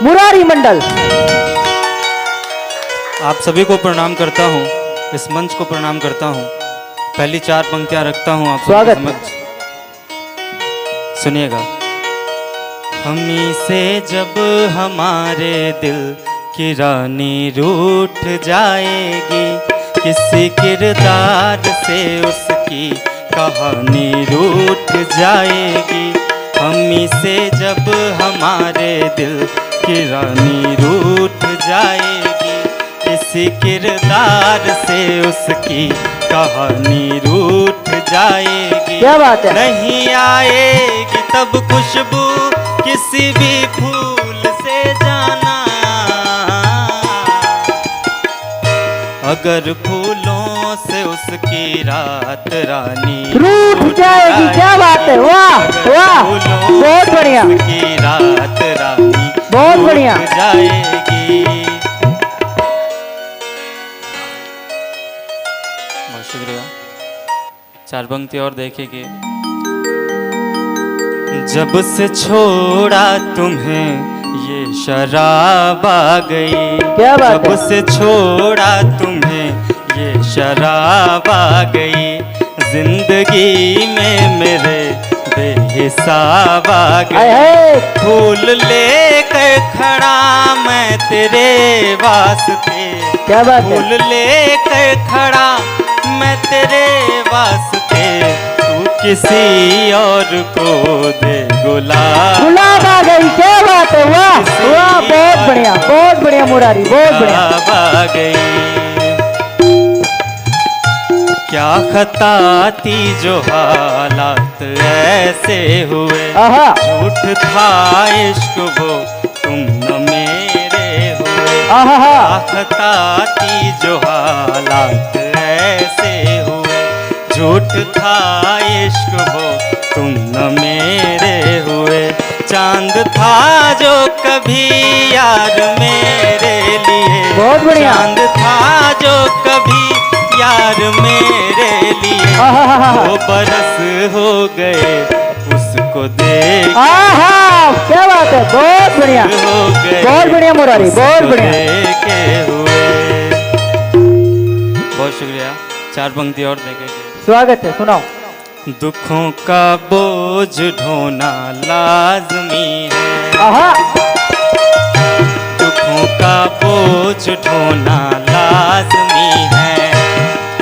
मुरारी मंडल। आप सभी को प्रणाम करता हूँ, इस मंच को प्रणाम करता हूँ। पहली 4 पंक्तियाँ रखता हूँ आप स्वागत समझ सुनिएगा। हमी से जब हमारे दिल की रानी रूठ जाएगी, किसी किरदार से उसकी कहानी रूठ जाएगी। हमी से जब हमारे दिल की रानी रूठ जाएगी, किसी किरदार से उसकी कहानी रूठ जाएगी। क्या बात है। नहीं आएगी तब खुशबू किसी भी फूल से जाना, अगर फूलों से उसकी रात रानी रूठ जाएगी। क्या बात है, वाह वाह, बहुत बढ़िया, उसकी रात रानी बहुत बढ़िया जाएगी। बहुत शुक्रिया। 4 पंक्ति और देखेंगे। जब से छोड़ा तुम्हें ये शराब आ गई, क्या बात जब है। से छोड़ा तुम्हें ये शराब आ गई, जिंदगी में मेरे बेहिसाब आ गई। फूल लेकर खड़ा मैं तेरे वास्ते, क्या बात है। फूल लेकर खड़ा मैं तेरे वास्ते, तू किसी और को दे गुलाब। गुलाब आ गई। क्या बात है, वाह वाह, बहुत बढ़िया, बहुत बढ़िया मुरारी, बहुत बढ़िया। आ गई। क्या खता थी जो हालात ऐसे हुए, झूठ था इश्क वो तुम न मेरे हुए। क्या खता थी जो हालात ऐसे हुए, झूठ था इश्क वो तुम न मेरे हुए। चांद था जो कभी यार मेरे लिए, बहुत बढ़िया। चांद था जो कभी यार मेरे लिए, वो बरस हो गए उसको देख। क्या बात है, बहुत बढ़िया, हो गए बहुत बढ़िया मुरारी, बहुत बढ़िया। देखे हुए। बहुत शुक्रिया। 4 पंक्ति और देखेंगे। स्वागत है, सुनाओ। दुखों का बोझ ढोना लाजमी है, दुखों का बोझ ढोना लाजमी है,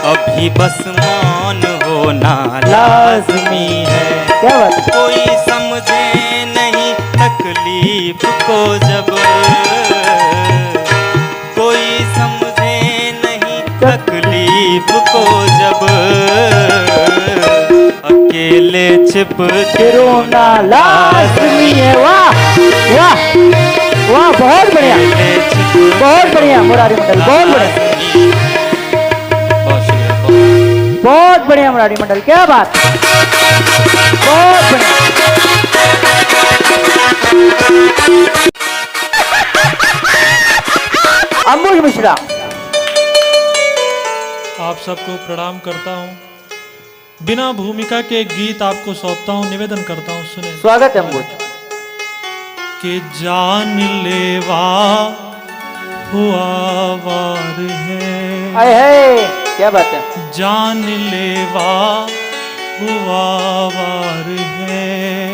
अभी बस मौन होना लाजमी है। क्या बात है। कोई समझे नहीं तकलीफ को जब, कोई समझे नहीं तकलीफ को जब, अकेले छिप के रोना लाजमी है। वाह वाह वाह, बहुत बढ़िया, बहुत बढ़िया मुरारी मंडल, बहुत बढ़िया, बहुत बढ़िया मुरारी मंडल। क्या बात, बहुत बढ़िया। अंबुज मिश्रा। आप सबको प्रणाम करता हूँ। बिना भूमिका के एक गीत आपको सौंपता हूँ, निवेदन करता हूँ, सुने। स्वागत है अंबुज। कि जान लेवा हुआ वार है, है क्या बात है। जान लेवा हुआ वार है,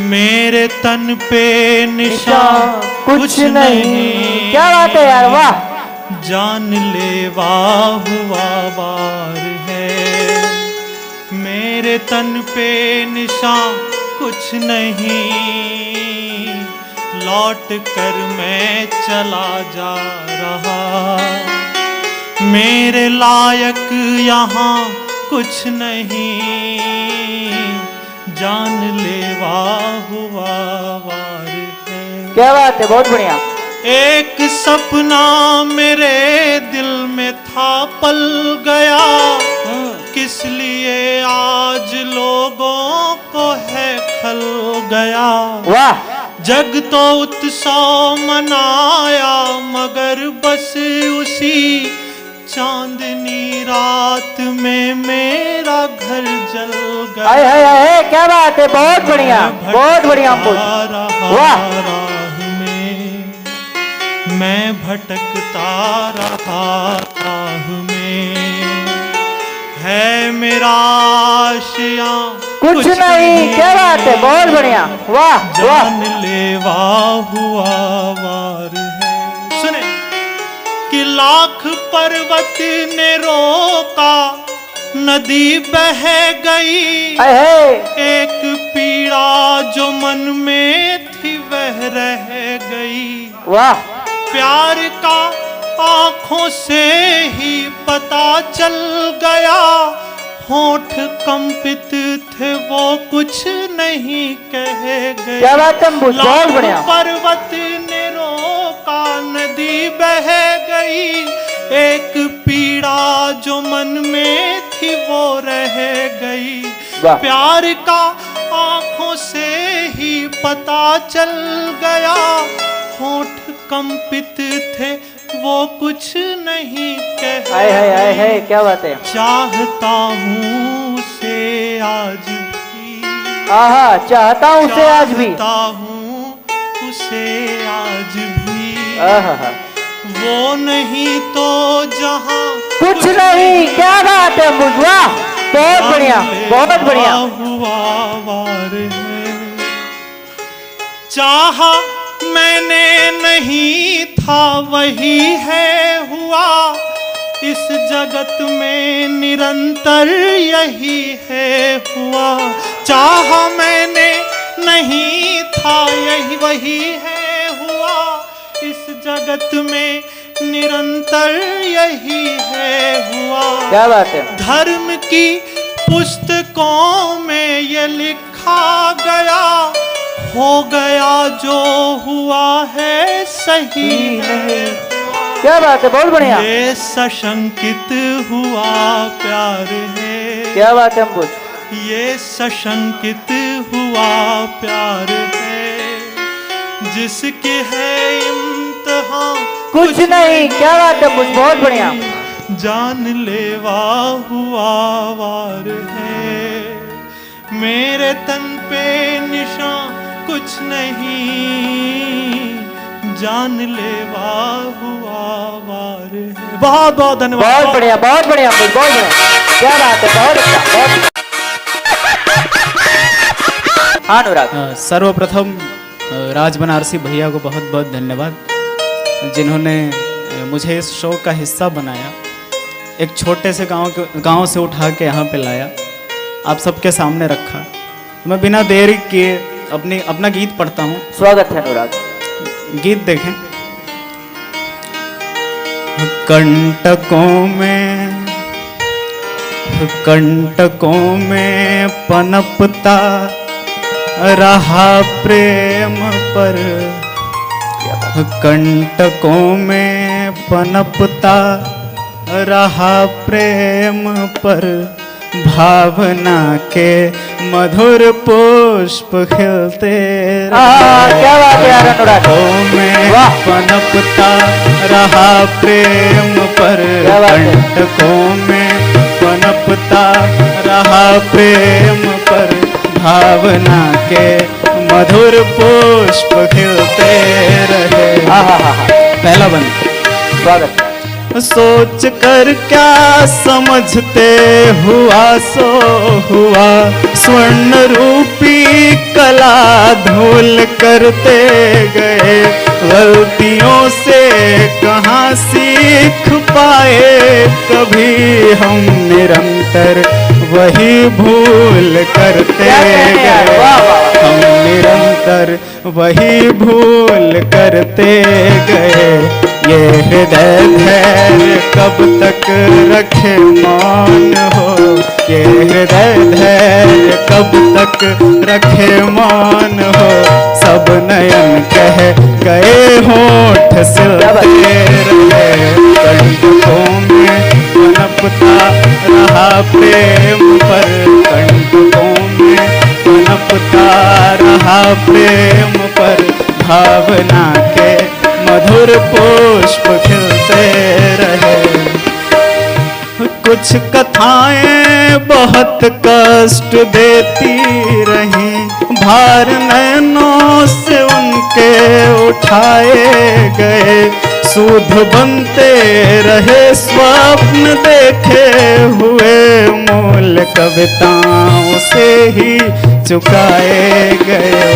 मेरे तन पे निशान कुछ नहीं। क्या बात है यार, वाह। जान लेवा हुआ वार है, मेरे तन पे निशान कुछ नहीं, लौट कर मैं चला जा रहा, मेरे लायक यहाँ कुछ नहीं, जान लेवा हुआ वार है। क्या बात है, बहुत बढ़िया। एक सपना मेरे दिल में था पल गया, किस लिए आज लोगों को है खल गया। वाह। जग तो उत्सव मनाया मगर बस उसी चांदनी रात में मेरा घर जल गया। हाय हाय हाय, क्या बात है, बहुत बढ़िया, बहुत बढ़िया अंबुज। वाह। राह में मैं भटकता रहा राह में, है मेरा आशियां कुछ नहीं। क्या बात है, बहुत बढ़िया, वाह वाह। जानलेवा हुआ वार है। सुने कि लाख पर्वत ने रोका, नदी बह गई, एक पीड़ा जो मन में थी वह रह गई। वाह। प्यार का आंखों से ही पता चल गया, होठ कंपित थे वो कुछ नहीं कह गए। क्या बात है, बहुत बढ़िया। पर्वत ने रोका, नदी बह गई, एक पीड़ा जो मन में थी वो रह गई। प्यार का आंखों से ही पता चल गया, होठ कंपित थे वो कुछ नहीं कह। है क्या बात है। चाहता हूँ उसे आज भी, आहा, चाहता हूँ उसे आज भी, चाहता हूँ उसे आज भी। आहा, वो नहीं तो जहां कुछ नहीं। क्या बात है, वाह, बहुत बढ़िया, बहुत बढ़िया। हुआ वार है। चाहा मैंने नहीं था वही है हुआ, इस जगत में निरंतर यही है हुआ। चाहा मैंने नहीं था यही वही है हुआ, इस जगत में निरंतर यही है हुआ। क्या बात है। धर्म की पुस्तकों में ये लिखा गया, हो गया जो हुआ है सही है। क्या बात है, बहुत बढ़िया। ये सशंकित हुआ प्यार है। क्या बात है, हम ये सशंकित हुआ प्यार है, जिसके है इम्तिहान कुछ नहीं। क्या बात है, बहुत बढ़िया। जानलेवा हुआ वार है, मेरे तन पे निशान कुछ नहीं, जानलेवा हुआ वार है। बहुत बहुत धन्यवाद। बहुत बढ़िया, बहुत बढ़िया, बहुत बढ़िया। क्या बात है, बहुत अच्छा, बहुत। हाँ अनुराग। सर्वप्रथम राज बनारसी भैया को बहुत बहुत धन्यवाद, जिन्होंने मुझे इस शो का हिस्सा बनाया। एक छोटे से गांव से उठा के यहाँ पे लाया, आप सबके सामने रखा। मैं बिना देरी किए अपना गीत पढ़ता हूँ। स्वागत है अनुराग। गीत देखें। कंटकों में पनपता रहा प्रेम पर, कंटकों में पनपता रहा प्रेम पर, भावना के मधुर पुष्प खिलते क्या बात है यार अनुराग। में पनपता रहा प्रेम पर, कंटकों में पनपता रहा प्रेम पर, भावना के मधुर पुष्प खिलते रहे। पहला बंद। स्वागत। सोच कर क्या समझते हुआ सो हुआ, स्वर्ण रूपी कला धूल करते गए, गलतियों से कहाँ सीख पाए कभी हम, निरंतर वही भूल करते गए, हम निरंतर वही भूल करते गए। ये हृदय धैर्य कब तक रखे मौन हो, ये हृदय धैर्य कब तक रखे मौन हो, सब नयन कह गए होठ सिलते रहे, कंटकों में पनपता रहा प्रेम पर, कंटकों में पनपता रहा प्रेम पर, भावना के मधुर पुष्प खिलते रहे। कुछ कथाएं बहुत कष्ट देती रहीं, भार नैनों से उनके उठाए गए, सूध बनते रहे स्वप्न देखे हुए, मूल कविताओं से ही चुकाए गए,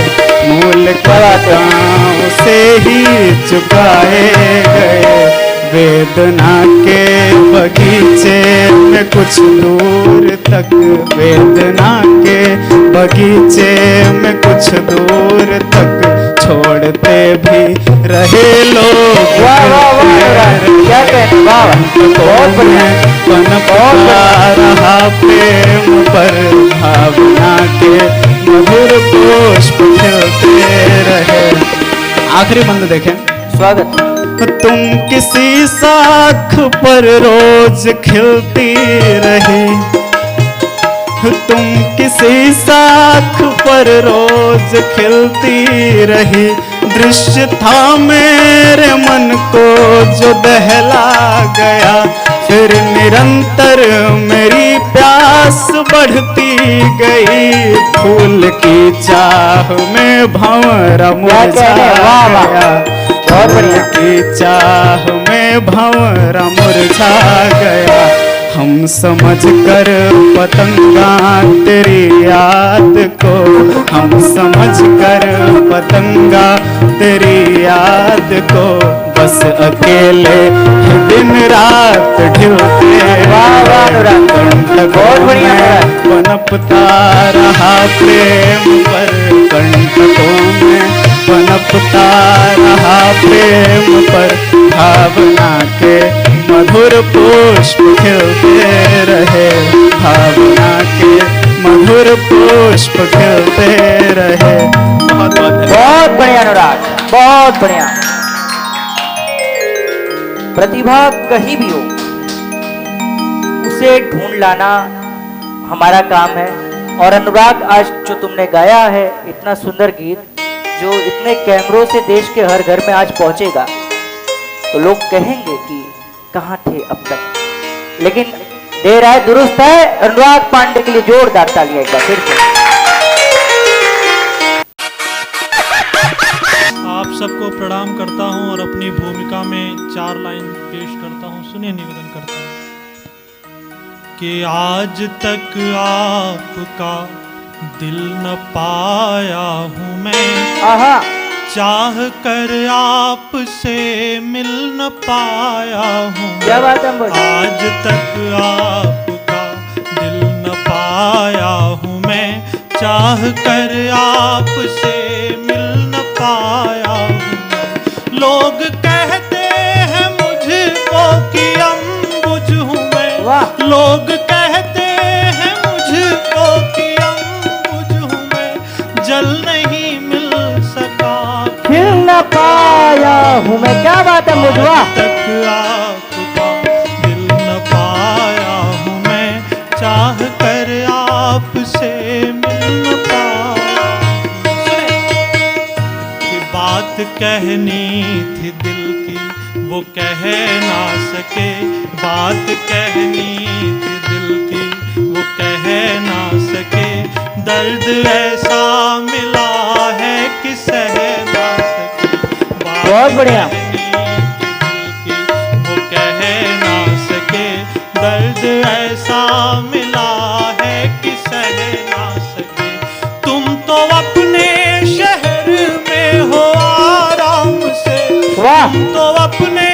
मूल कविताओं से ही चुकाए गए। वेदना के बगीचे में कुछ दूर तक, वेदना के बगीचे में कुछ दूर तक छोड़ते भी रहे लोग। वाह वाह वाह, क्या कहते, वाह बहुत बढ़िया, पनपता रहा प्रेम पर, भावना के मधुर पुष्प खिलते रहे। आखिरी बंद देखें, स्वागत। तुम किसी साख पर रोज खिलती रही, तुम किसी साख पर रोज खिलती रही, दृश्य था मेरे मन को जो दहला गया, फिर निरंतर मेरी प्यास बढ़ती गई, फूल की चाह में भंवरा मुरझा गया, फूल की चाह में भंवरा मुरझा गया। हम समझ कर पतंगा तेरी याद को, हम समझ कर पतंगा तेरी याद को, बस अकेले दिन रात ढिलते कंटकों में पनपता रहा प्रेम पर, कंटकों में पनपता रहा प्रेम पर, भावना के मधुर पुष्प खिलते रहे, भावना के मधुर पुष्प खिलते रहे। बहुत बहुत बढ़िया अनुराग, बहुत बढ़िया। प्रतिभा कहीं भी हो उसे ढूंढ लाना हमारा काम है। और अनुराग, आज जो तुमने गाया है इतना सुंदर गीत, जो इतने कैमरों से देश के हर घर में आज पहुंचेगा, तो लोग कहेंगे कि कहां थे अब तक। लेकिन देर आए दुरुस्त है। अनुराग पांडे के लिए जोरदार तालियां एक बार फिर से। आप सबको प्रणाम करता हूं और अपनी भूमिका में 4 लाइन पेश करता हूं। सुनिए, निवेदन करता हूं कि आज तक आपका दिल न पाया हूं मैं, आहा, चाह कर आपसे मिल न पाया हूँ। क्या बात है। आज तक आपका दिल न पाया हूँ मैं, चाह कर आपसे मिल न पाया हूँ। लोग कहते हैं मुझको कि अम्बुज हूँ मैं, लोग कहते हैं मुझको कि अम्बुज हूँ मैं, जल नहीं मिल सका खिल न पाया हूँ मैं। क्या बात है मुझवा। तक आपका दिल न पाया हूँ मैं, चाह कर आपसे मिल न पाया। कि बात कहनी थी दिल की वो कह ना सके, बात कहनी थी दिल की वो कह ना सके, दर्द ऐसा मिला है कि सह ना सके। बहुत बढ़िया। वो कह ना सके, दर्द ऐसा मिला है कि सह ना सके। तुम तो अपने शहर में हो आराम से, वाह, तुम तो अपने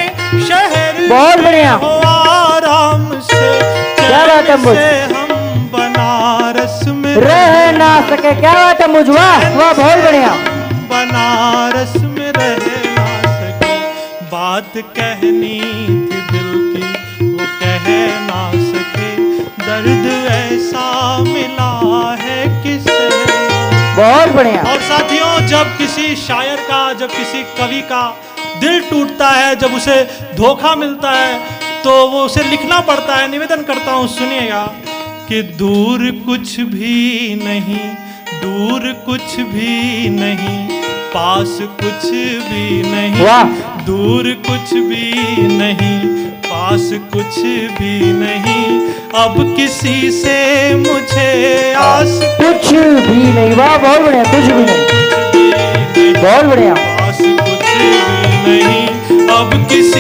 शहर बहुत बढ़िया। में हो आराम से, क्या बात है मुझ, हम बनारस में रह ना सके। क्या बात है मुझवा, वाह बहुत बढ़िया। बनारस में रह ना सके, बात कहनी थी दिल की वो कह ना सके, दर्द ऐसा मिला है कि सह ना। बहुत बढ़िया। और साथियों, जब किसी शायर का, जब किसी कवि का दिल टूटता है, जब उसे धोखा मिलता है, तो वो उसे लिखना पड़ता है। निवेदन करता हूँ, सुनिएगा कि दूर कुछ भी नहीं, दूर कुछ भी नहीं, पास कुछ भी नहीं, वाह, दूर कुछ भी नहीं, पास कुछ भी नहीं, अब किसी से मुझे आस कुछ भी नहीं। वाह बहुत बढ़िया, कुछ भी नहीं। बहुत बढ़िया। पास कुछ भी नहीं, अब किसी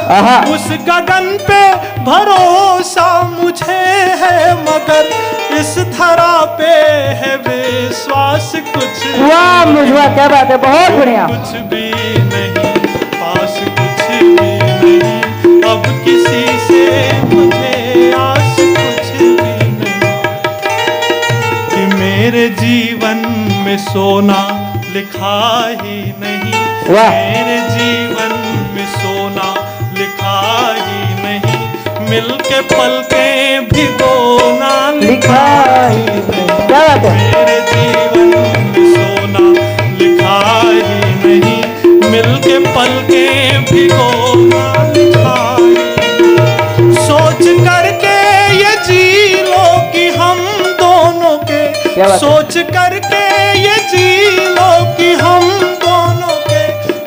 आहा। उस गगन पे भरोसा मुझे है, मगर इस धरा पे है विश्वास कुछ। वाह मुझवा, क्या बात है, बहुत बढ़िया। कुछ भी नहीं, पास कुछ भी नहीं, अब किसी से मुझे आस कुछ भी नहीं, कि मेरे जीवन में सोना लिखा ही नहीं। वाह। मेरे जीवन में सोना लिखा ही नहीं, मिलके पलकें भिगोना लिखा ही नहीं। क्या बात है। मेरे जीवन में सोना लिखा ही नहीं, मिलके पलकें भिगोना लिखा ही नहीं। सोच करके ये जी लो कि हम दोनों के, क्या बात है। सोच करके ये जी लो कि हम दोनों के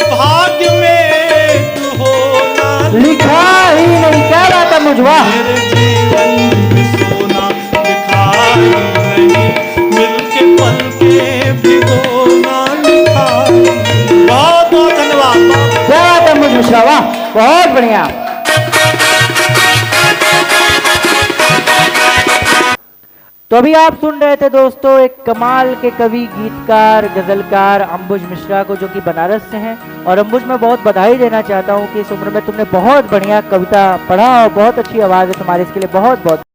भाग्य में तू होना लिखा ही नहीं। क्या बात है मुझवा। मेरे जीवन में सोना लिखा ही नहीं, मिलके पलके भिगोना लिखा ही नहीं। बहुत बहुत धन्यवाद। क्या बात है मुझ मिश्रा, वाह बहुत बढ़िया। तो अभी आप सुन रहे थे दोस्तों एक कमाल के कवि, गीतकार, गजलकार अंबुज मिश्रा को, जो कि बनारस से हैं। और अंबुज, मैं बहुत बधाई देना चाहता हूं कि इस उम्र में तुमने बहुत बढ़िया कविता पढ़ा और बहुत अच्छी आवाज़ है तुम्हारी, इसके लिए बहुत बहुत